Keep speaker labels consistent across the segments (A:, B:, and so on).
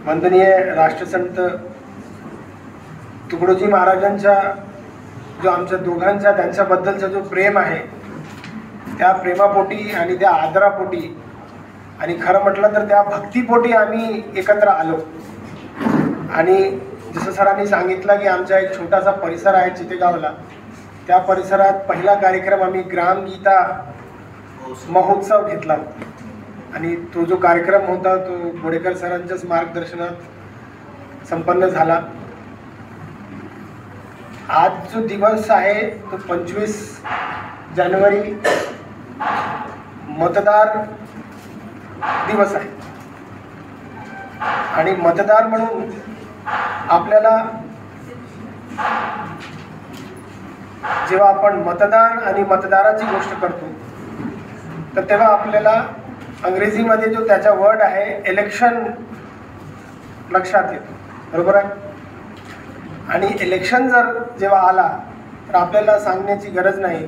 A: वंदनीय राष्ट्रसंत तुकडोजी महाराजांचा जो आमच्या दोघांचा त्यांच्याबद्दलचा जो प्रेम आहे, त्या प्रेमापोटी आणि त्या आदरापोटी आणि खरं म्हटलं तर त्या भक्तीपोटी आम्ही एकत्र आलो. आणि जसं सरांनी सांगितलं की आमचा एक छोटासा परिसर आहे चितेगावला, त्या परिसरात पहिला कार्यक्रम आम्ही ग्रामगीता महोत्सव घेतला आणि तो जो कार्यक्रम होता तो बोडेकर सरांच्याच मार्गदर्शनात संपन्न झाला. आज जो दिवस आहे तो 25 जानेवारी मतदार दिवस आहे आणि मतदार म्हणून आपल्याला जेव्हा आपण मतदान आणि मतदाराची गोष्ट करतो तर तेव्हा आपल्याला अंग्रेजीमध्ये जो त्याचा वर्ड आहे इलेक्शन लक्षात येतो, बरोबर आहे. आणि इलेक्शन जर जेव्हा आला तर आपल्याला सांगण्याची गरज नाही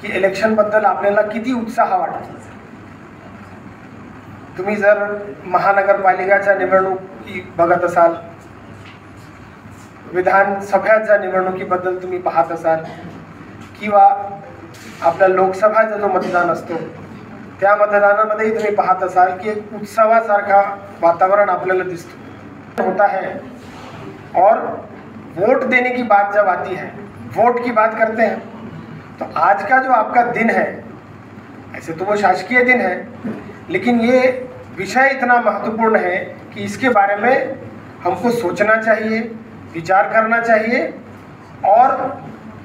A: की इलेक्शनबद्दल आपल्याला किती उत्साह वाटतो. तुम्ही जर महानगरपालिकाच्या निवडणुकी बघत असाल, विधानसभेच्या निवडणुकीबद्दल तुम्ही पाहत असाल, किंवा आपल्या लोकसभाचा जो मतदान असतो त्या मतदानामध्येही तुम्ही पाहत असाल की एक उत्सवासारखा वातावरण आपल्याला दिसतो होता है. और वोट देने की बात जब आती है, वोट की बात करते हैं, तो आज का जो आपका दिन है, ऐसे तो वो शासकीय दिन है, लेकिन ये विषय इतना महत्वपूर्ण है कि इसके बारे में हमको सोचना चाहिए, विचार करना चाहिए और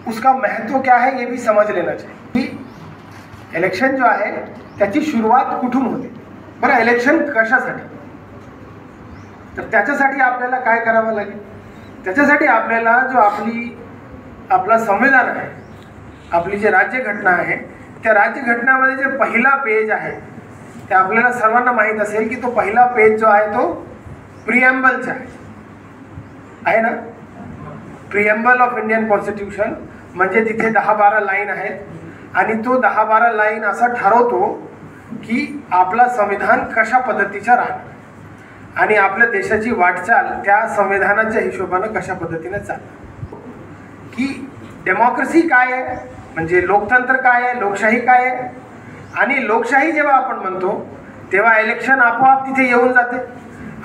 A: उसका महत्व क्या है ये भी समझ लेना चाहिए की इलेक्शन जो आहे त्याची सुरुवात कुठून होते. बरं, इलेक्शन कशासाठी? तर त्याच्यासाठी आपल्याला काय करावं लागेल? त्याच्यासाठी आपल्याला जो आपला संविधान आहे, आपली जे राज्यघटना आहे, त्या राज्यघटनामध्ये जे पहिला पेज आहे ते आपल्याला सर्वांना माहीत असेल की तो पहिला पेज जो आहे तो प्रिएम्बलचा आहे ना. प्रिएम्बल ऑफ इंडियन कॉन्स्टिट्यूशन म्हणजे तिथे 10-12 लाईन आहेत आणि तो 10-12 लाईन असा ठरवतो की आपला संविधान कशा पद्धतीचा राहणार आणि आपल्या देशाची वाटचाल त्या संविधानाच्या हिशोबाने कशा पद्धतीने चालणार. की डेमोक्रेसी काय आहे, म्हणजे लोकतंत्र काय आहे, लोकशाही काय आहे. आणि लोकशाही जेव्हा आपण म्हणतो तेव्हा इलेक्शन आपोआप तिथे येऊन जाते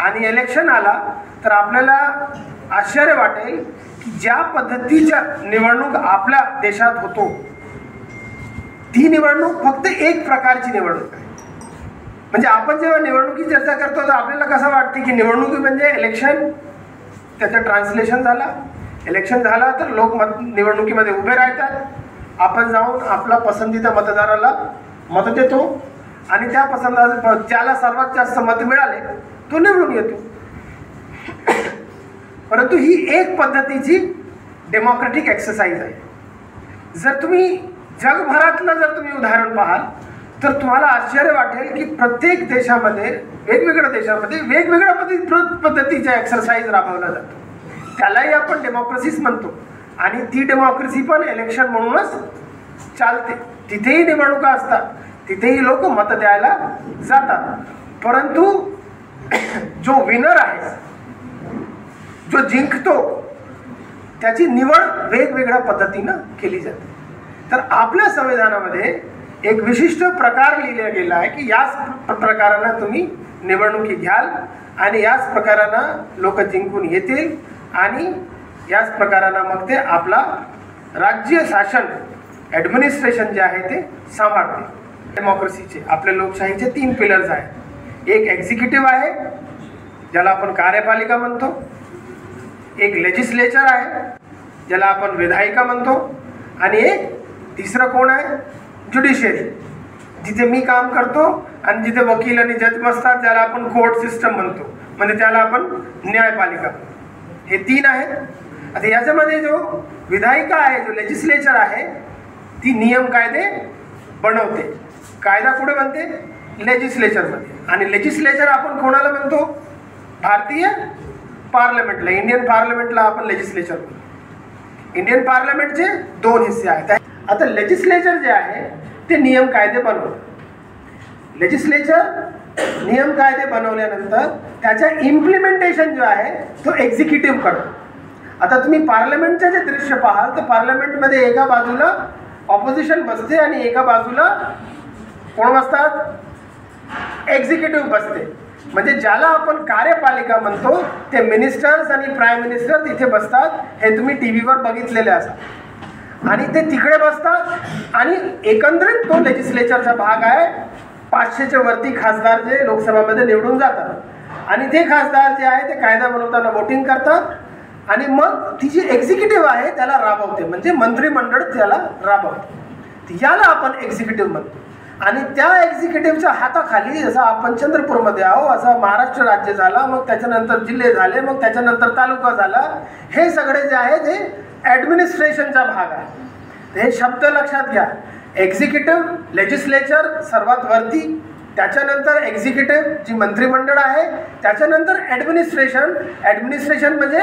A: आणि इलेक्शन आला तर आपल्याला आश्चर्य वाटेल की ज्या पद्धतीच्या निवडणूक आपल्या देशात होतो ती निवडणूक फक्त एक प्रकारची निवडणूक आहे. म्हणजे आपण जेव्हा निवडणुकी चर्चा करतो तर आपल्याला कसं वाटते की निवडणुकी म्हणजे इलेक्शन, त्याचं ट्रान्सलेशन झाला, इलेक्शन झाला तर लोक निवडणुकीमध्ये उभे राहतात, आपण जाऊन आपला पसंतीच्या मतदाराला मत देतो आणि त्या ज्याला सर्वात जास्त मत मिळाले तो निवडून येतो. परंतु ही एक पद्धतीची डेमोक्रेटिक एक्सरसाइज आहे. जर तुम्ही जगभरातलं जर तुम्ही उदाहरण पाहाल तर तुम्हाला आश्चर्य वाटेल की प्रत्येक देशामध्ये, वेगवेगळ्या देशामध्ये वेगवेगळ्या पद्धतीच्या एक्सरसाइज राबवला जातो. त्यालाही आपण डेमोक्रेसीच म्हणतो आणि ती डेमोक्रेसी पण इलेक्शन म्हणूनच चालते. तिथेही निवडणुका असतात, तिथेही लोक मत द्यायला जातात. परंतु जो विनर आहे, जो जिंकतो, त्याची निवड वेगवेगळ्या पद्धतीनं केली जाते. तर आपल्या संविधानामध्ये एक विशिष्ट प्रकार लिहिला गेला आहे की याच प्रकारानं तुम्ही निवडणुकी घ्याल आणि याच प्रकारानं लोक जिंकून येतील आणि याच प्रकारानं मग ते आपला राज्य शासन ॲडमिनिस्ट्रेशन जे आहे ते सांभाळते. डेमोक्रेसीचे आपल्या लोकशाहीचे 3 पिलर्स आहेत. एक एक्झिक्युटिव्ह आहे ज्याला आपण कार्यपालिका म्हणतो, एक लेजिस्लेचर आहे ज्याला आपण विधायिका म्हणतो आणि एक तिसरं कोण आहे, ज्युडिशियरी, जिथे मी काम करतो आणि जिथे वकील आणि जज बसतात ज्याला आपण कोर्ट सिस्टम म्हणतो, म्हणजे त्याला आपण न्यायपालिका. हे 3 आहेत. आता याच्यामध्ये जो विधायिका आहे, जो लेजिस्लेचर आहे, ती नियम कायदे बनवते. कायदा कुठे बनते? लेजिस्लेचरमध्ये. आणि लेजिस्लेचर आपण कोणाला म्हणतो? भारतीय पार्लमेंटला, इंडियन पार्लमेंटला आपण लेजिस्लेचर म्हणतो. इंडियन पार्लमेंटचे 2 हिस्से आहेत. आता लेजिस्लेचर जे आहे ते नियम कायदे बनवतं. लेजिस्लेचर नियम कायदे बनवल्यानंतर त्याच्या इम्प्लिमेंटेशन जो आहे तो एक्झिक्युटिव्ह करतो. आता तुम्ही पार्लमेंटचे जे दृश्य पाहाल तर पार्लमेंटमध्ये एका बाजूला ऑपोजिशन बसते आणि एका बाजूला कोण बसतात, एक्झिक्युटिव्ह बसते. म्हणजे ज्याला आपण कार्यपालिका म्हणतो ते मिनिस्टर्स आणि प्राईम मिनिस्टर तिथे बसतात. हे तुम्ही टी व्हीवर बघितलेले असाल. आणि ते तिकडे बसतात आणि एकंदरीत तो लेजिस्लेचरचा भाग आहे. 500च्या वरती खासदार जे लोकसभामध्ये निवडून जातात आणि ते खासदार जे आहे ते कायदा बनवताना वोटिंग करतात आणि मग ती जी एक्झिक्युटिव्ह आहे त्याला राबवते, म्हणजे मंत्रिमंडळ त्याला राबवते. याला आपण एक्झिक्युटिव्ह म्हणतो. आणि त्या एक्झिक्युटिव्हच्या हाताखाली जसं आपण चंद्रपूरमध्ये आहो असं महाराष्ट्र राज्य झाला, मग त्याच्यानंतर जिल्हे झाले, मग त्याच्यानंतर तालुका झाला. हे सगळे जे आहे ते ॲडमिनिस्ट्रेशनचा भाग आहे. हे शब्द लक्षात घ्या. एक्झिक्युटिव्ह, लेजिस्लेचर सर्वात वरती, त्याच्यानंतर एक्झिक्युटिव्ह जी मंत्रिमंडळ आहे, त्याच्यानंतर ॲडमिनिस्ट्रेशन. ॲडमिनिस्ट्रेशन म्हणजे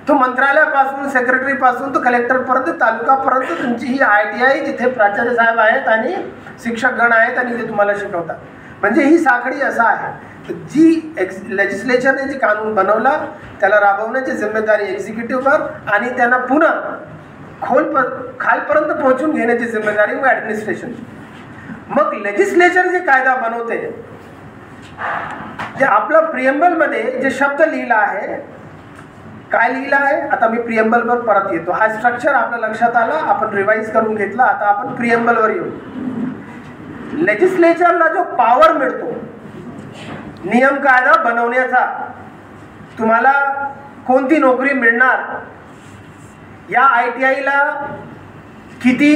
A: तो मंत्रालयापासून, सेक्रेटरीपासून तो कलेक्टरपर्यंत, तालुकापर्यंत तुमची ही ITI जिथे प्राचार्य साहेब आहेत आणि शिक्षकगण आहेत आणि ते तुम्हाला शिकवतात. म्हणजे ही साखळी असं आहे जी लेजिस्लेचरने जी कानून बनवला त्याला राबवण्याची जिम्मेदारी एक्झिक्युटिव्हवर आणि त्यांना पुन्हा खालपर्यंत पोहोचून घेण्याची जिम्मेदारी मग ॲडमिनिस्ट्रेशन. मग लेजिस्लेचर जे कायदा बनवते जे आपला प्रिएम्बलमध्ये जे शब्द लिहिला आहे, काय लिहिलं आहे, आता मी प्रिएम्बलवर परत येतो. हा स्ट्रक्चर आपल्या लक्षात आला, आपण रिवाइज करून घेतला. आता आपण प्रिएम्बलवर येऊ. लेजिस्लेचरला जो पॉवर मिळतो नियम कायदा बनवण्याचा, तुम्हाला कोणती नोकरी मिळणार, या ITIला किती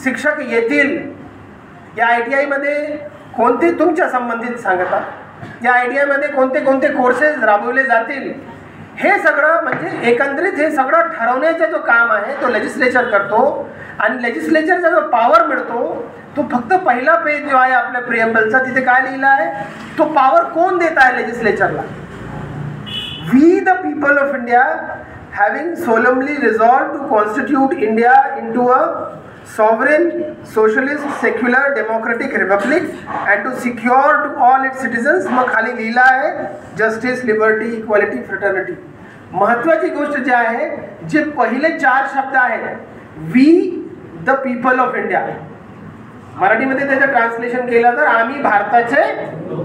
A: शिक्षक येतील, या ITIमध्ये कोणते तुमच्या संबंधित सांगतात, या ITIमध्ये कोणते कोणते कोर्सेस राबवले जातील, हे सगळं म्हणजे एकंदरीत हे सगळं ठरवण्याचा जो काम आहे तो लेजिस्लेचर करतो. आणि लेजिस्लेचरचा जो पॉवर मिळतो तो फक्त पहिला पेज जो आहे आपल्या प्रिएम्बलचा, तिथे काय लिहिलं आहे, तो पॉवर कोण देत आहे लेजिस्लेचरला. We the people of India having solemnly resolved to constitute India into a sovereign, socialist, secular, democratic republic and to secure to all its citizens. मग खाली लिहिला आहे जस्टिस, लिबर्टी, इक्वालिटी, फ्रेटर्निटी. महत्त्वाची गोष्ट जी आहे, जे पहिले 4 शब्द आहेत, we the people of India, मराठीमध्ये त्याचं ट्रान्सलेशन केलं तर आम्ही भारताचे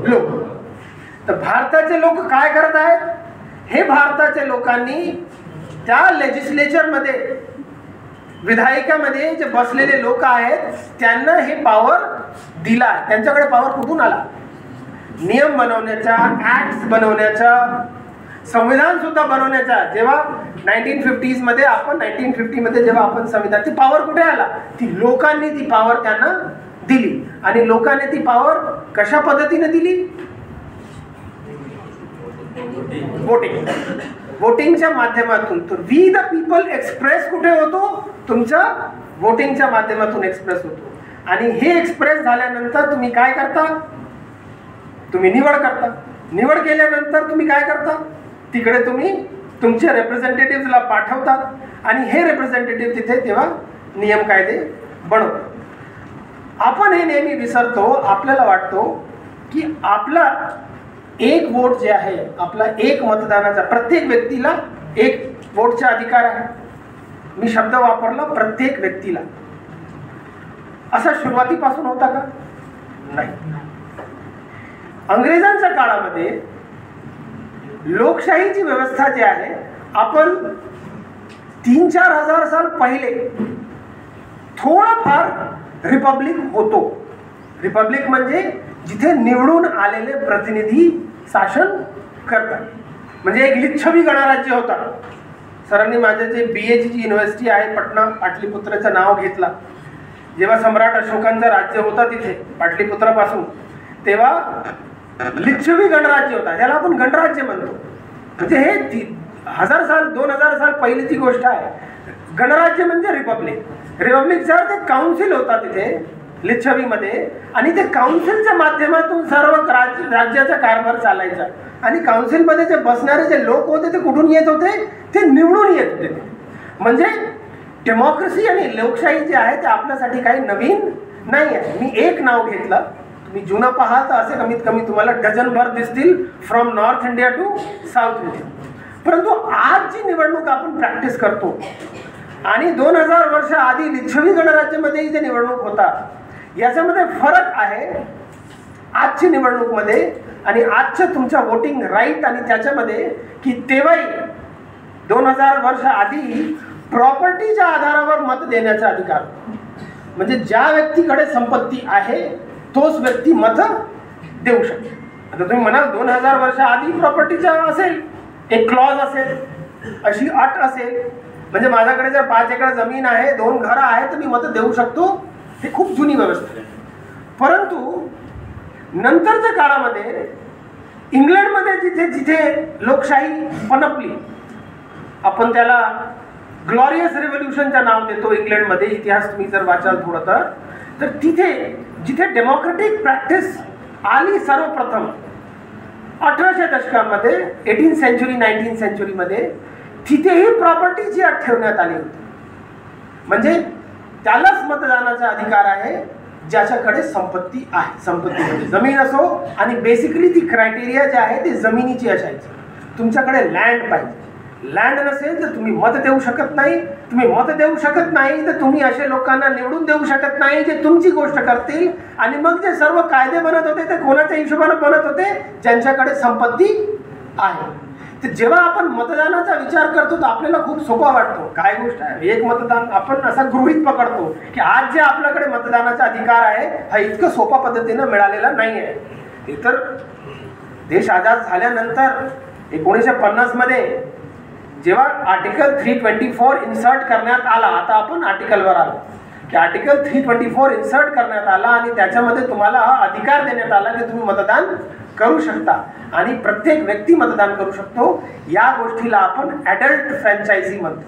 A: लोक. तर भारताचे लोक काय करत आहेत, हे भारताच्या लोकांनी त्या लेजिस्लेचरमध्ये, विधायकामध्ये जे बसलेले लोक आहेत त्यांना हे पॉवर दिला. त्यांच्याकडे पॉवर कुठून आला, नियम बनवण्याचा, ॲक्ट्स बनवण्याचा, संविधान सुद्धा बनवण्याचा. जेव्हा 1950s मध्ये आपण 1950 जेव्हा आपण संविधान, ती पॉवर कुठे आला, ती लोकांनी ती पॉवर त्यांना दिली. आणि लोकांनी ती पॉवर कशा पद्धतीने दिली, वोटिंगच्या माध्यमातून. तर वी द पीपल एक्सप्रेस कुठे होतो, तुमच्या वोटिंगच्या माध्यमातून एक्सप्रेस होतो. आणि हे एक्सप्रेस झाल्यानंतर तुम्ही काय करता, तुम्ही निवड करता. निवड केल्यानंतर तुम्ही काय करता, तिकडे तुम्ही तुमचे रिप्रेझेंटेटिव्हला पाठवतात आणि हे रिप्रेझेंटेटिव्ह तिथे तेव्हा नियम कायदे बनवतात. आपण हे नेहमी विसरतो. आपल्याला वाटतो की आपला एक वोट जे आहे, आपला एक मतदानाचा, प्रत्येक व्यक्तीला एक वोटचा अधिकार आहे. मी शब्द वापरला प्रत्येक व्यक्तीला. असा सुरुवातीपासून होता का, नाही. अंग्रेजांच्या काळामध्ये लोकशाहीची व्यवस्था जी आहे, आपण 3-4 हजार साल पहिले थोडाफार रिपब्लिक होतो. रिपब्लिक म्हणजे जिथे निवडून आलेले प्रतिनिधी शासन करतात. म्हणजे एक लिच्छवी गणराज्य होता. सरांनी माझ्या जे BA ची युनिव्हर्सिटी आहे पटना, पाटलीपुत्राचं नाव घेतला. जेव्हा सम्राट अशोकांचं राज्य होता तिथे पाटलीपुत्रापासून, तेव्हा लिच्छवी गणराज्य होता. त्याला आपण गणराज्य म्हणतो. म्हणजे हे 1000 साल 2000 साल पहिलीची गोष्ट आहे. गणराज्य म्हणजे रिपब्लिक. रिपब्लिकचा ते काउन्सिल होता तिथे लिच्छवीमध्ये आणि ते काउन्सिलच्या माध्यमातून सर्व राज्याचा कारभार चालायचा. आणि काउन्सिलमध्ये जे बसणारे जे लोक होते ते कुठून येत होते, ते निवडून येत होते. म्हणजे डेमोक्रेसी आणि लोकशाही जी आहे ते आपल्यासाठी काही नवीन नाही आहे. मी एक नाव घेतलं, तुम्ही जुनं पाहाल तर असे कमीत कमी तुम्हाला डझनभर दिसतील, from north India to south India. परंतु आज जी निवडणूक आपण प्रॅक्टिस करतो आणि 2000 वर्ष आधी लिच्छवी गणराज्यामध्ये जे निवडणूक होता, याच्यामध्ये फरक आहे आजची निवडणूकमध्ये आणि आजच्या तुमच्या वोटिंग राईट आणि त्याच्यामध्ये, की तेव्हाही 2000 वर्ष आधी प्रॉपर्टीच्या आधारावर मत देण्याचा अधिकार, म्हणजे ज्या व्यक्तीकडे संपत्ती आहे तोच व्यक्ती मत देऊ शकतो. आता तुम्ही म्हणाल 2000 वर्ष आधी प्रॉपर्टीचा असेल, एक क्लॉज असेल, अशी अट असेल, म्हणजे माझ्याकडे जर 5 एकर जमीन आहे, 2 घरं आहे, तर मी मत देऊ शकतो. ते खूप जुनी व्यवस्था आहे. परंतु नंतरच्या काळामध्ये इंग्लंडमध्ये जिथे जिथे लोकशाही पनपली, आपण त्याला ग्लॉरियस रिव्होल्युशनचं नाव देतो इंग्लंडमध्ये, इतिहास तुम्ही जर वाचाल थोडं तर तिथे जिथे डेमोक्रेटिक प्रॅक्टिस आली सर्वप्रथम 1800 दशकांमध्ये, 18th सेंचुरी 19th सेंचुरीमध्ये, तिथेही प्रॉपर्टीची अट ठेवण्यात आली होती. म्हणजे त्यालाच मतदानाचा अधिकार आहे ज्याच्याकडे संपत्ती आहे. संपत्ती म्हणजे जमीन असो, आणि बेसिकली ती क्रायटेरिया जी आहे ती जमिनीची असायची. तुमच्याकडे लँड पाहिजे. लँड नसेल तर तुम्ही मत देऊ शकत नाही. तुम्ही मत देऊ शकत नाही तर तुम्ही असे लोकांना निवडून देऊ शकत नाही जे तुमची गोष्ट करतील. आणि मग जे सर्व कायदे बनत होते ते कोणाच्या हिशोबाने बनत होते? ज्यांच्याकडे संपत्ती आहे. तर जेव्हा आपण मतदानाचा विचार करतो तर आपल्याला खूप सोपा वाटतो. काय गोष्ट आहे, एक मतदान आपण असा गृहीत पकडतो की आज जे आपल्याकडे मतदानाचा अधिकार आहे हा इतकं सोपा पद्धतीनं मिळालेला नाही आहे. इतर देश आझाद झाल्यानंतर 1950 मध्ये जेव्हा आर्टिकल 324 इन्सर्ट करण्यात आला, आता आपण आर्टिकलवर आलो की आर्टिकल 324 इन्सर्ट करण्यात आला आणि त्याच्यामध्ये तुम्हाला हा अधिकार देण्यात आला की तुम्ही मतदान करू शकता आणि प्रत्येक व्यक्ती मतदान करू शकतो. या गोष्टीला आपण ॲडल्ट फ्रँचायझी म्हणतो.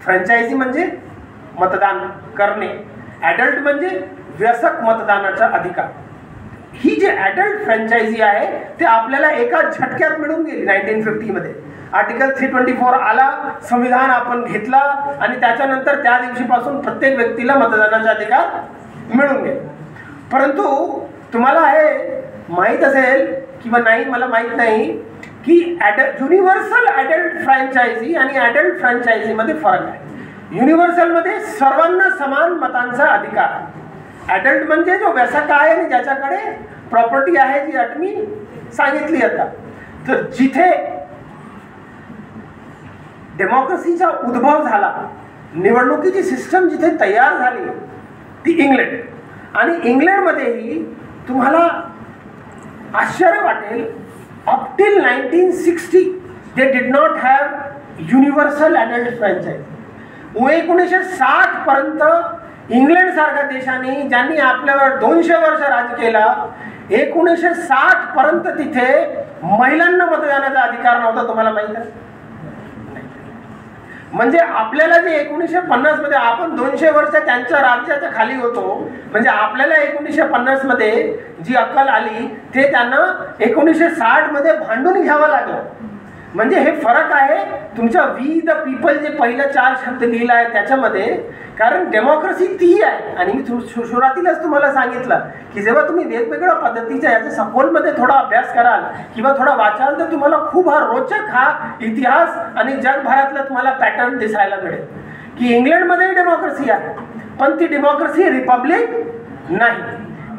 A: फ्रँचायझी म्हणजे मतदान करणे, ॲडल्ट म्हणजे व्यसक मतदानाचा अधिकार. ही जी ॲडल्ट फ्रँचायझी आहे ते आपल्याला एका झटक्यात मिळून गेली 1950 मध्ये. आर्टिकल 324 आला, संविधान आपण घेतला आणि त्याच्यानंतर त्या दिवशीपासून प्रत्येक व्यक्तीला मतदानाचा अधिकार मिळून गेला. परंतु तुम्हाला हे माहीत असेल किंवा नाही मला माहीत नाही की युनिव्हर्सल ॲडल्ट फ्रँचायझी आणि ॲडल्ट फ्रँचायझीमध्ये फरक आहे. युनिव्हर्सलमध्ये सर्वांना समान मतांचा अधिकार. ॲडल्ट म्हणजे जो व्यसक आहे आणि ज्याच्याकडे प्रॉपर्टी आहे, जी अट मी सांगितली आता. तर जिथे डेमोक्रेसीचा उद्भव झाला, निवडणुकीची सिस्टम जिथे तयार झाली ती इंग्लंड. आणि इंग्लंडमध्येही तुम्हाला आश्चर्य वाटेल, up till 1960 they did not have universal adult franchise. 1960 पर्यंत इंग्लंड सारख्या देशाने ज्यांनी आपल्यावर 200 वर्ष राज्य केला, 1960 पर्यंत तिथे महिलांना मतदानाचा अधिकार नव्हता. तुम्हाला माहित आहे? म्हणजे आपल्याला जे 1950 मध्ये आपण 200 वर्ष त्यांच्या राज्याच्या खाली होतो, म्हणजे आपल्याला 1950 मध्ये जी अक्कल आली ते त्यांना 1960 मध्ये भांडून घ्यावं लागलं. म्हणजे हे फरक आहे तुमच्या वी द पीपल जे पहिलं 4 शब्द लिहिला आहे त्याच्यामध्ये. कारण डेमोक्रेसी ती आहे. आणि मी सुरुवातीलाच तुम्हाला सांगितलं की जेव्हा तुम्ही वेगवेगळ्या पद्धतीच्या याच्या सखोलमध्ये थोडा अभ्यास कराल किंवा थोडा वाचाल तर तुम्हाला खूप रोचक हा इतिहास आणि जगभरातला तुम्हाला पॅटर्न दिसायला मिळेल की इंग्लंडमध्ये डेमोक्रेसी आहे, पण ती डेमोक्रेसी रिपब्लिक नाही.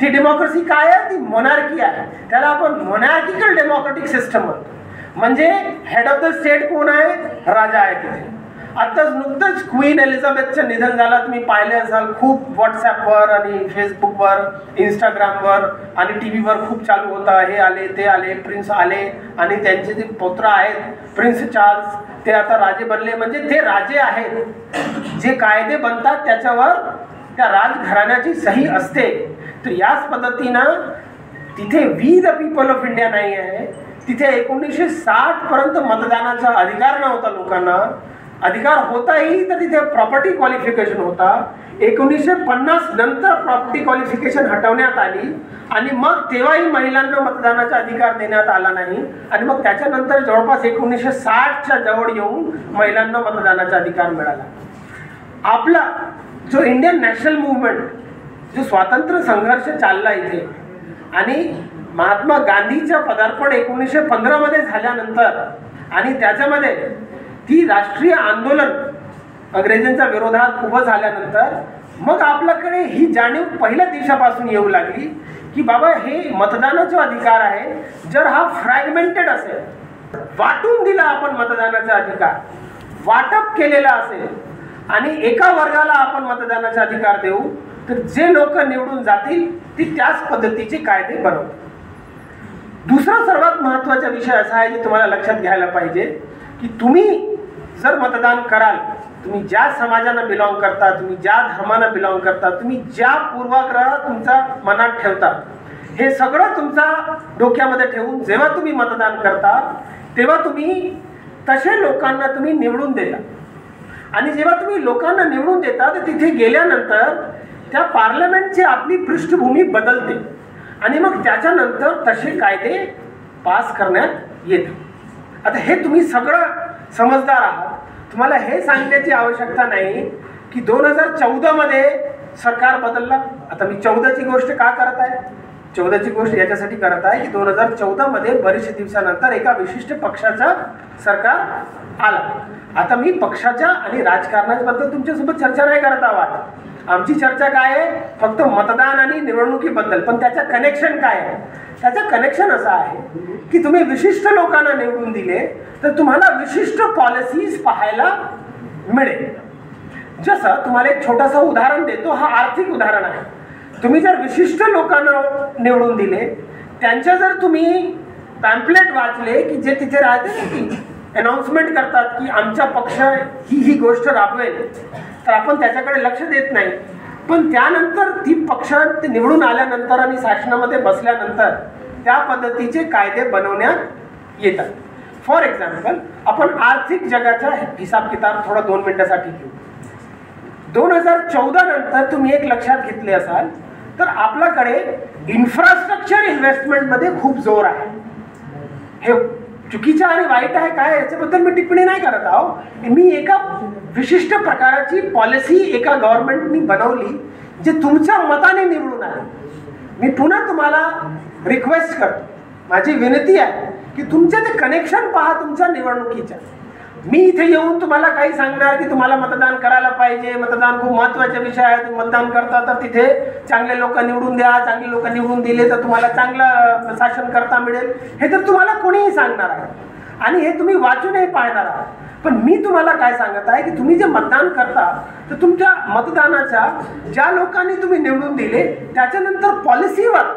A: ती डेमोक्रेसी काय आहे? ती मोनार्की आहे. त्याला आपण मोनार्किकल डेमोक्रेटिक सिस्टम म्हणतो. म्हणजे हेड ऑफ द स्टेट कोण आहे? राजा आहे तिथे. आताच नुकतंच क्वीन एलिझाबेथचं निधन झालं. तुम्ही पाहिले असाल खूप व्हॉट्सॲपवर आणि फेसबुकवर, इंस्टाग्रामवर आणि टी व्हीवर खूप चालू होता. हे आले, ते आले, प्रिन्स आले आणि त्यांचे जे पुत्र आहेत प्रिन्स चार्ल्स ते आता राजे बनले. म्हणजे ते राजे आहेत, जे कायदे बनतात त्याच्यावर त्या राजघराण्याची सही असते. तर याच पद्धतीनं तिथे we the people of India नाही आहे. तिथे 1960 पर्यंत मतदानाचा अधिकार नव्हता लोकांना. अधिकार होताही तर तिथे प्रॉपर्टी क्वालिफिकेशन होता. 1950 नंतर प्रॉपर्टी क्वालिफिकेशन हटवण्यात आली आणि मग तेव्हाही महिलांना मतदानाचा अधिकार देण्यात आला नाही. आणि मग त्याच्यानंतर जवळपास 1960च्या जवळ येऊन महिलांना मतदानाचा अधिकार मिळाला. आपला जो इंडियन नॅशनल मूवमेंट, जो स्वातंत्र्य संघर्ष चालला इथे, आणि महात्मा गांधीचं पदार्पण 1915 मध्ये झाल्यानंतर आणि त्याच्यामध्ये ती राष्ट्रीय आंदोलन अंग्रेजांच्या विरोधात उभं झाल्यानंतर मग आपल्याकडे ही जाणीव पहिल्या दिवसापासून येऊ लागली की बाबा हे मतदानाचा अधिकार आहे. जर हा फ्रॅगमेंटेड असेल, वाटून दिला आपण मतदानाचा अधिकार, वाटप केलेला असेल आणि एका वर्गाला आपण मतदानाचा अधिकार देऊ, तर जे लोक निवडून जातील ती त्याच पद्धतीचे कायदे बनवतील. दुसरा सर्वात महत्त्वाचा विषय असा आहे की तुम्हाला लक्षात घ्यायला पाहिजे की तुम्ही जर मतदान कराल, तुम्ही ज्या समाजाला बिलॉंग करता, तुम्ही ज्या धर्माला बिलॉंग करता, तुम्ही ज्या पूर्वाग्रह तुमचा मनात ठेवता, हे सगळं तुमचा डोक्यामध्ये ठेवून जेव्हा तुम्ही मतदान करता तेव्हा तुम्ही तसे लोकांना तुम्ही निवडून देता. आणि जेव्हा तुम्ही लोकांना निवडून देता तर तिथे गेल्यानंतर त्या पार्लमेंटची आपली पृष्ठभूमी बदलते आणि मग त्याच्यानंतर तसे कायदे पास करण्यात येते. आता हे तुम्ही सगळं समजदार आहात. तुम्हाला हे सांगण्याची आवश्यकता नाही की 2014 मध्ये सरकार बदललं. आता मी 14ची गोष्ट का करत आहे? 14ची गोष्ट याच्यासाठी करत आहे की 2014 मध्ये बरेचशे दिवसानंतर एका विशिष्ट पक्षाचा सरकार आला. आता मी पक्षाच्या आणि राजकारणाबद्दल तुमच्यासोबत चर्चा नाही करत आहोत. आमची चर्चा काय आहे? फक्त मतदान आणि निवडणुकीबद्दल. पण त्याचं कनेक्शन काय आहे? त्याचं कनेक्शन असं आहे की तुम्ही विशिष्ट लोकांना निवडून दिले तर तुम्हाला विशिष्ट पॉलिसीज पाहायला मिळेल. जसं तुम्हाला एक छोटंसं उदाहरण देतो, हा आर्थिक उदाहरण आहे. तुम्ही जर विशिष्ट लोकांना निवडून दिले, त्यांच्या जर तुम्ही पॅम्पलेट वाचले की जे तिथे राहते ना की अनाउन्समेंट करतात की आमचा पक्ष ही गोष्ट राबवेल, तर आपण त्याच्याकडे लक्ष देत नाही. पण त्यानंतर ती पक्ष निवडून आल्यानंतर आणि शासनामध्ये बसल्यानंतर त्या पद्धतीचे कायदे बनवण्यात येतात. फॉर एक्झाम्पल, आपण आर्थिक जगाचा हिसाब किताब थोडा 2 मिनिटासाठी घेऊ. 2014 नंतर तुम्ही एक लक्षात घेतले असाल तर आपल्याकडे इन्फ्रास्ट्रक्चर इन्व्हेस्टमेंटमध्ये खूप जोर आहे. हे चुकीचं आणि वाईट आहे काय याच्याबद्दल मी टिप्पणी नाही करत आहो. मी एका विशिष्ट प्रकाराची पॉलिसी एका गव्हर्नमेंटनी बनवली जे तुमच्या मताने निवडून आहे. मी पुन्हा तुम्हाला रिक्वेस्ट करतो, माझी विनंती आहे की तुमचे ते कनेक्शन पहा तुमच्या निवडणुकीच्या. मी इथे येऊन तुम्हाला काही सांगणार की तुम्हाला मतदान करायला पाहिजे, मतदान खूप महत्त्वाचा विषय आहे, तुम्ही मतदान करता तर तिथे चांगले लोक निवडून द्या, चांगले लोक निवडून दिले तर तुम्हाला चांगलं शासन करता मिळेल, हे तर तुम्हाला कोणीही सांगणार आहे आणि हे तुम्ही वाचूनही पाहणार आहात. पण मी तुम्हाला काय सांगत आहे की तुम्ही जे मतदान करता तर तुमच्या मतदानाच्या ज्या लोकांनी तुम्ही निवडून दिले त्याच्यानंतर पॉलिसीवर,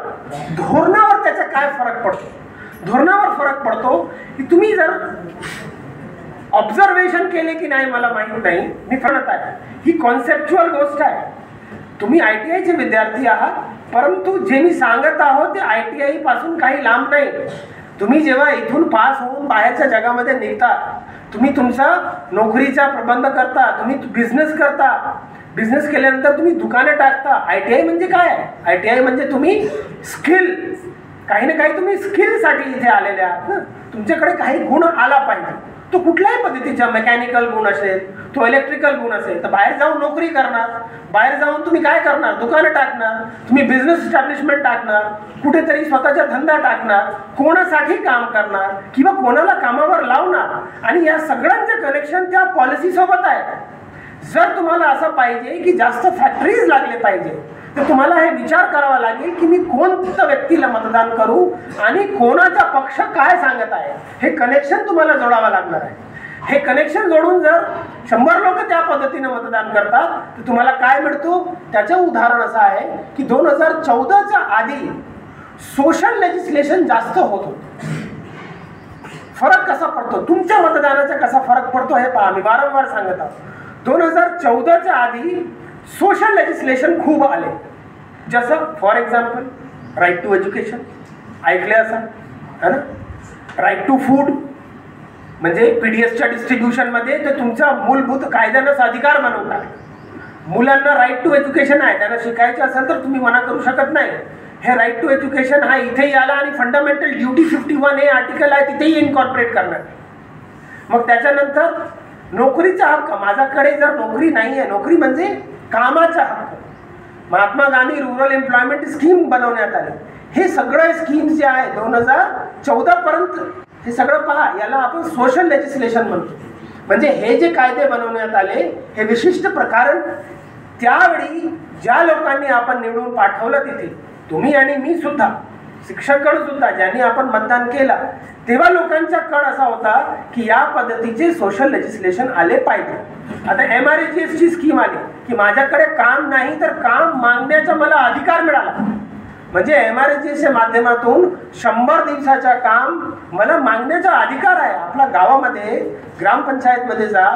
A: धोरणावर त्याचा काय फरक पडतो. धोरणावर फरक पडतो की तुम्ही जर ऑब्झर्वेशन केले की नाही मला माहीत नाही, मी म्हणत आहे ही कॉन्सेप्च्युअल गोष्ट आहे. तुम्ही ITIचे विद्यार्थी आहात, परंतु जे मी सांगत आहोत ते ITI पासून काही लांब नाही. तुम्ही जेव्हा इथून पास होऊन बाहेरच्या जगामध्ये निघता, तुम्ही तुमचा नोकरीचा प्रबंध करता, तुम्ही बिझनेस करता, बिझनेस केल्यानंतर तुम्ही दुकाने टाकता. ITI म्हणजे काय आहे? ITI म्हणजे तुम्ही स्किल, काही ना काही तुम्ही स्किलसाठी इथे आलेले आहात ना. तुमच्याकडे काही गुण आला पाहिजे. तो कुठल्याही पद्धतीचा मेकॅनिकल गुण असेल, तो इलेक्ट्रिकल गुण असेल, तर बाहेर जाऊन नोकरी करणार, बाहेर जाऊन तुम्ही काय करणार? दुकानं टाकणार, तुम्ही बिझनेस इस्टॅब्लिशमेंट टाकणार, कुठेतरी स्वतःचा धंदा टाकणार, कोणासाठी काम करणार किंवा कोणाला कामावर लावणार. आणि या सगळ्यांचे कनेक्शन त्या पॉलिसीसोबत आहे. जर तुम्हाला असं पाहिजे की जास्त फॅक्टरीज लागले पाहिजे तर तुम्हाला हे विचार करावा लागेल की मी कोणत्या व्यक्तीला मतदान करू आणि कोणाचा पक्ष काय सांगत आहे. हे कनेक्शन तुम्हाला जोडावं लागणार आहे. हे कनेक्शन जोडून जर 100 लोक त्या पद्धतीने मतदान करतात तर तुम्हाला काय मिळतो? त्याचं उदाहरण असं आहे की 2014च्या आधी सोशल लेजिस्लेशन जास्त होत होतं. फरक कसा पडतो? तुमच्या मतदानाचा कसा फरक पडतो हे पहा. मी वारंवार सांगत आहोत, 2014च्या आधी सोशल लेजिस्लेशन खूप आले. जसं for example right to education ऐकले असं है ना, राईट टू फूड म्हणजे PDSच्या डिस्ट्रीब्युशनमध्ये ते तुमचा मूलभूत कायद्यानंच अधिकार बनवता. मुलांना राईट टू एज्युकेशन आहे, त्यांना शिकायचं असेल तर तुम्ही मना करू शकत नाही. हे राईट टू एज्युकेशन हा इथेही आला आणि फंडामेंटल ड्युटी 51 हे आर्टिकल आहे तिथेही इन्कॉर्पोरेट करण्यात. मग त्याच्यानंतर नोकरीचा हक्क. माझ्याकडे जर नोकरी नाही आहे, नोकरी म्हणजे कामाचा हक्क. Mahatma Gandhi rural employment scheme बनवण्यात आली. हे सगळं स्कीम्स जे आहे 2014 पर्यंत हे सगळं पहा, याला आपण सोशल लेजिस्लेशन म्हणतो. म्हणजे हे जे कायदे बनवण्यात आले हे विशिष्ट प्रकारे त्यावेळी ज्या लोकांनी आपण निवडून पाठवलं तिथे, तुम्ही आणि मी सुद्धा, शिक्षकगण सुद्धा, ज्यांनी आपण मतदान केलं, तेव्हा लोकांचा कल असा होता की या पद्धतीचे सोशल लेजिस्लेशन आले पाहिजे. आता MRAGS ची स्कीम आली की माझ्याकडे काम नाही तर काम मागण्याचा मला अधिकार मिळाला. म्हणजे MRAGSच्या माध्यमातून 100 दिवसाचा काम मला मागण्याचा अधिकार आहे. आपल्या गावामध्ये ग्रामपंचायतमध्ये जा,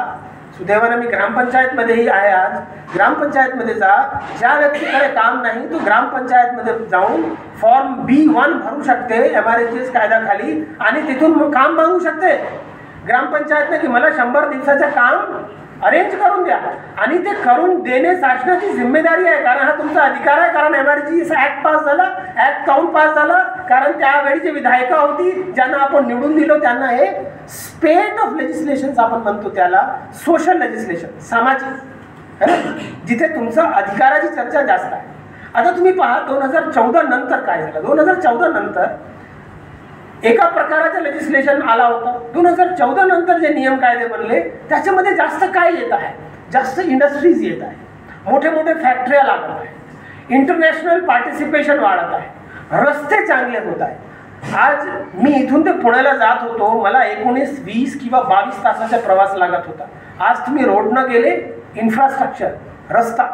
A: सुदैवाने मी ग्रामपंचायतमध्येही आहे आज, ग्रामपंचायतमध्ये जा, ज्या व्यक्तीकडे काम नाही तो ग्रामपंचायतमध्ये जाऊन फॉर्म B1 भरू शकते MRAGS कायद्याखाली आणि तिथून काम मागू शकते ग्रामपंचायतने की मला 100 दिवसाचं काम अरेंज करून द्या. आणि ते करून देणे शासनाची जिम्मेदारी आहे, कारण हा तुमचा अधिकार आहे. कारण MRAGS ऍक्ट पास झाला, ऍक्ट काऊन पास झाला, कारण त्यावेळी जे विधायिका होती ज्यांना आपण निवडून दिलो त्यांना हे स्पेट ऑफ लेजिस्लेशन आपण म्हणतो, त्याला सोशल लेजिस्लेशन, सामाजिक है ना, जिथे तुमचा अधिकाराची चर्चा जास्त आहे. आता तुम्ही पहा 2014 नंतर काय झालं. 2014 नंतर एका प्रकाराचं लेजिस्लेशन आला होता. 2014 नंतर जे नियम कायदे बनले त्याच्यामध्ये जास्त काय येत आहे, जास्त इंडस्ट्रीज येत आहे, मोठे मोठे फॅक्टऱ्या लागत आहे, इंटरनॅशनल पार्टिसिपेशन वाढत आहे, रस्ते चांगले होत आहे. आज मी इथून ते पुण्याला जात होतो, मला 19, 20 किंवा 22 तासाचा प्रवास लागत होता. आज तुम्ही रोडनं गेले, इन्फ्रास्ट्रक्चर, रस्ता,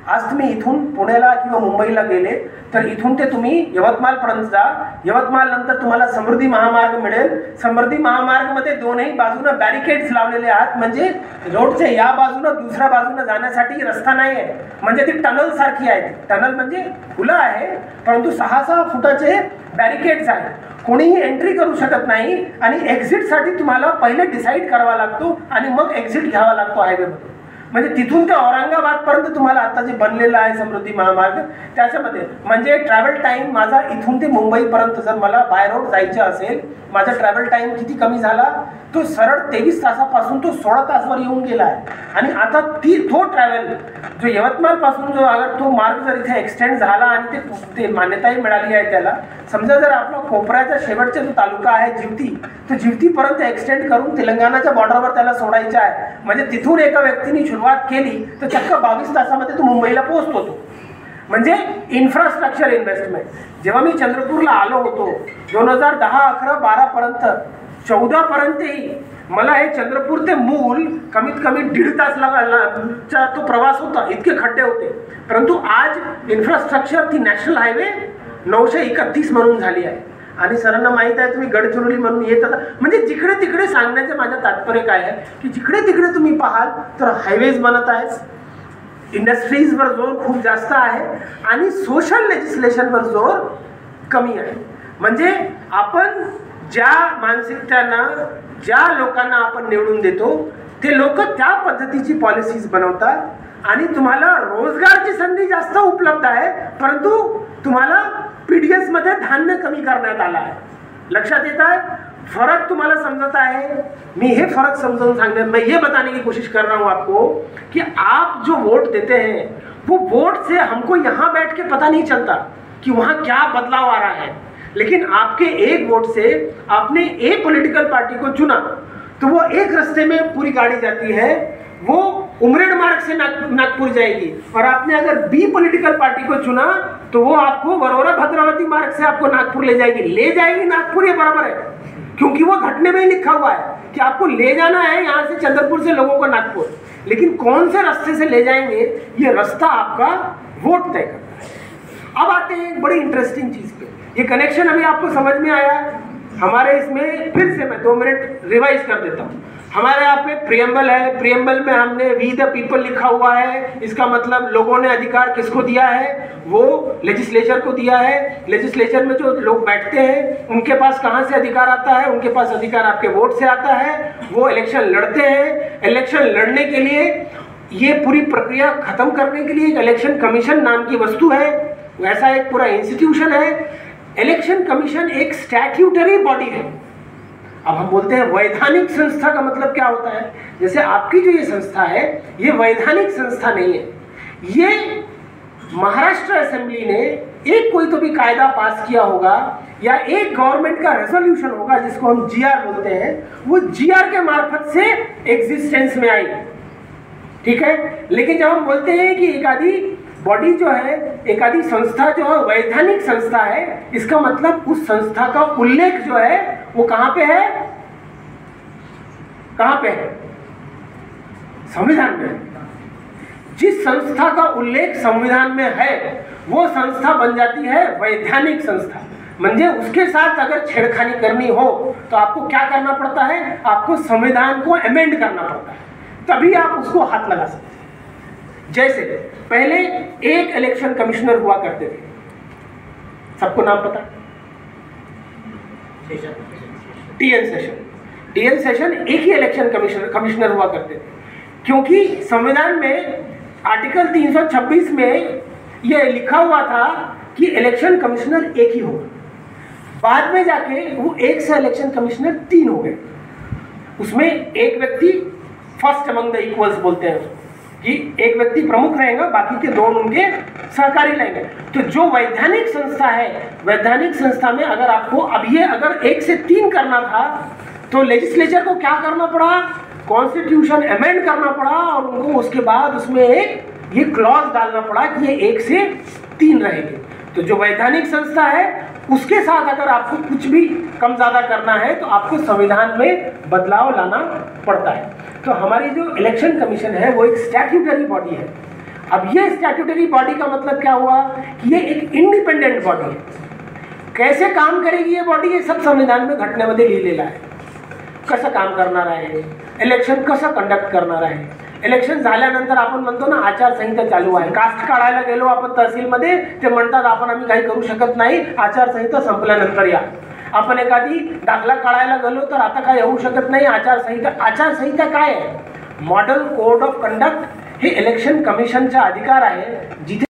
A: आज तुम्ही इथून पुण्याला किंवा मुंबईला गेले तर इथून ते तुम्ही यवतमाळपर्यंत जा, यवतमाळ नंतर तुम्हाला समृद्धी महामार्ग मिळेल. समृद्धी महामार्गमध्ये दोनही बाजूने बॅरिकेड्स लावलेले आहेत, म्हणजे रोडच्या या बाजूनं दुसऱ्या बाजूने जाण्यासाठी रस्ता नाही आहे. म्हणजे ती टनल सारखी आहे. टनल म्हणजे खुलं आहे परंतु 6-6 फुटाचे बॅरिकेड्स आहेत, कोणीही एंट्री करू शकत नाही. आणि एक्झिटसाठी तुम्हाला पहिले डिसाईड करावा लागतो आणि मग एक्झिट घ्यावा लागतो हायवेमधून. म्हणजे तिथून ते औरंगाबादपर्यंत तुम्हाला आता जे बनलेलं आहे समृद्धी महामार्ग त्याच्यामध्ये म्हणजे ट्रॅव्हल टाईम माझा इथून ते मुंबईपर्यंत जर मला बाय रोड जायचं असेल, माझा ट्रॅव्हल टाईम किती कमी झाला, तो सरळ 23 तासापासून तो 16 तासवर येऊन गेला आहे. आणि आता तो ट्रॅव्हल जो यवतमाळपासून जो अगर तो मार्ग जर इथे एक्सटेंड झाला आणि ते मान्यताही मिळाली आहे त्याला, समजा जर आपला कोपऱ्याचा शेवटचा जो तालुका आहे जिवती, तो जिवतीपर्यंत एक्सटेंड करून तेलंगणाच्या बॉर्डरवर त्याला सोडायचं आहे. म्हणजे तिथून एका व्यक्तीने सुरुवात केली तर चक्क 22 तासामध्ये तो मुंबईला पोहोचतो. तो म्हणजे इन्फ्रास्ट्रक्चर इन्व्हेस्टमेंट. जेव्हा मी चंद्रपूरला आलो होतो 2010, 11, 12 पर्यंत, 14 पर्यंतही मला हे चंद्रपूर ते मूल कमीत कमी 1.5 तास तो प्रवास होता, इतके खड्डे होते. परंतु आज इन्फ्रास्ट्रक्चर ती नॅशनल हायवे 931 म्हणून झाली आहे. आणि सरांना माहीत आहे, तुम्ही गडचिरोली म्हणून येत आता, म्हणजे जिकडे तिकडे सांगण्याचं माझं तात्पर्य काय आहे की जिकडे तिकडे तुम्ही पाहाल तर हायवेज बनत आहेत, इंडस्ट्रीजवर जोर खूप जास्त आहे आणि सोशल लेजिस्लेशनवर जोर कमी आहे. म्हणजे आपण ज्या मानसिकतांना, ज्या लोकांना आपण निवडून देतो ते लोक त्या पद्धतीची पॉलिसीज बनवतात आणि तुम्हाला रोजगारची संधी जास्त उपलब्ध आहे, परंतु तुम्हाला PDS मध्ये धान्य कमी करण्यात आला आहे. लक्षात येत आहे फर्क, तुम्हाला समझता है. मैं ये फर्क समझाऊं सांगने, मैं ये बताने की कोशिश कर रहा हूँ आपको कि आप जो वोट देते हैं वो वोट से हमको यहाँ बैठ के पता नहीं चलता कि वहाँ क्या बदलाव आ रहा है. लेकिन आपके एक वोट से आपने एक पॉलिटिकल पार्टी को चुना तो वो एक रास्ते में पूरी गाड़ी जाती है, वो उमरेड मार्ग से नागपुर जाएगी. और आपने अगर बी पॉलिटिकल पार्टी को चुना तो वो आपको वरोरा भद्रावती मार्ग से आपको नागपुर ले जाएगी नागपुर. ये बराबर है क्योंकि वो घटने में ही लिखा हुआ है कि आपको ले जाना है यहाँ से चंद्रपुर से लोगों को नागपुर. लेकिन कौन से रास्ते से ले जाएंगे ये रास्ता आपका वोट तय करता है. अब आते हैं एक बड़ी इंटरेस्टिंग चीज पे. ये कनेक्शन अभी आपको समझ में आया. हमारे इसमें फिर से मैं 2 मिनट रिवाइज कर देता हूँ. हमारे यहाँ पे प्रियम्बल है, प्रियम्बल में हमने वी द पीपल लिखा हुआ है. इसका मतलब लोगों ने अधिकार किसको दिया है, वो लेजिस्लेचर को दिया है. लेजिस्लेचर में जो लोग बैठते हैं उनके पास कहाँ से अधिकार आता है, उनके पास अधिकार आपके वोट से आता है. वो इलेक्शन लड़ते हैं. इलेक्शन लड़ने के लिए, ये पूरी प्रक्रिया खत्म करने के लिए एक इलेक्शन कमीशन नाम की वस्तु है, वैसा एक पूरा इंस्टीट्यूशन है. इलेक्शन कमीशन एक स्टैट्यूटरी बॉडी है. अब हम बोलते हैं वैधानिक संस्था का मतलब क्या होता है, जैसे आपकी जो ये संस्था है ये वैधानिक संस्था नहीं है. ये महाराष्ट्र असेंबली ने एक कोई तो भी कायदा पास किया होगा या एक गवर्नमेंट का रेजोल्यूशन होगा जिसको हम जीआर बोलते हैं, वो जीआर के मार्फत से एग्जिस्टेंस में आई, ठीक है। लेकिन जब हम बोलते हैं कि एक आधी बॉडी जो है, एक आधी संस्था जो है वैधानिक संस्था है, इसका मतलब उस संस्था का उल्लेख जो है वो कहां पे है, कहां पे है, संविधान में। जिस संस्था का उल्लेख संविधान में है वो संस्था बन जाती है वैधानिक संस्था। म्हणजे उसके साथ अगर छेड़खानी करनी हो तो आपको क्या करना पड़ता है, आपको संविधान को अमेंड करना पड़ता है, तभी आप उसको हाथ लगा सकते हैं। जैसे पहले एक इलेक्शन कमिश्नर हुआ करते थे, सबको नाम पता, टीएन सेशन एक ही इलेक्शन कमिश्नर हुआ करते थे, क्योंकि संविधान में आर्टिकल 326 में यह लिखा हुआ था कि इलेक्शन कमिश्नर एक ही होगा। बाद में जाके वो एक से इलेक्शन कमिश्नर 3 हो गए। उसमें एक व्यक्ति फर्स्ट अमंग द इक्वल्स बोलते हैं कि एक व्यक्ति प्रमुख रहेगा, बाकी के 2 उनके सहकारी रहेंगे। तो जो वैधानिक संस्था है, वैधानिक संस्था में अगर आपको अब ये अगर 1 से 3 करना था तो लेजिस्लेचर को क्या करना पड़ा, कॉन्स्टिट्यूशन अमेंड करना पड़ा और उनको उसके बाद उसमें एक ये क्लॉज डालना पड़ा कि ये 1 से 3 रहेंगे। तो जो वैधानिक संस्था है उसके साथ अगर आपको कुछ भी कम ज़्यादा करना है तो आपको संविधान में बदलाव लाना पड़ता है। तो हमारी जो इलेक्शन कमीशन है वो एक स्टैट्यूटरी बॉडी है। अब ये स्टैट्यूटरी बॉडी का मतलब क्या हुआ कि ये एक इंडिपेंडेंट बॉडी है। कैसे काम करेगी ये बॉडी, ये सब संविधान में घटनेमध्ये लिहिलेलं आहे। कसं काम करणार आहे, इलेक्शन कसं कंडक्ट करणार आहे, इलेक्शन झाल्यानंतर आपण म्हणतो ना आचारसंहिता चालू आहे, कास्ट काढायला गेलो आपण तहसीलमध्ये, ते म्हणतात आपण आम्ही काही करू शकत नाही, आचारसंहिता संपल्यानंतर या। आपण एखादी दाखला काढायला गेलो तर आता काय होऊ शकत नाही, आचारसंहिता काय आहे, मॉडेल कोड ऑफ कंडक्ट हे इलेक्शन कमिशनचा अधिकार आहे, जिथे